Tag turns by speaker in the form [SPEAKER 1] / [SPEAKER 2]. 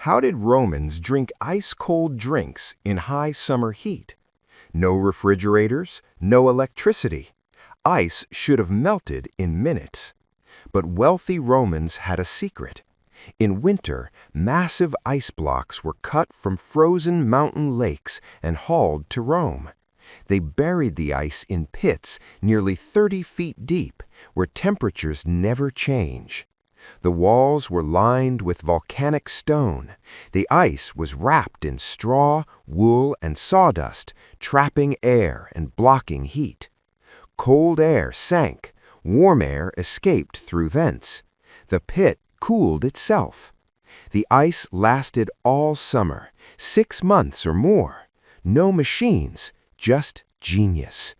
[SPEAKER 1] How did Romans drink ice-cold drinks in high summer heat? No refrigerators, no electricity. Ice should have melted in minutes. But wealthy Romans had a secret. In winter, massive ice blocks were cut from frozen mountain lakes and hauled to Rome. They buried the ice in pits nearly 30 feet deep, where temperatures never change. The walls were lined with volcanic stone. The ice was wrapped in straw, wool, and sawdust, trapping air and blocking heat. Cold air sank, warm air escaped through vents. The pit cooled itself. The ice lasted all summer, 6 months or more. No machines, just genius.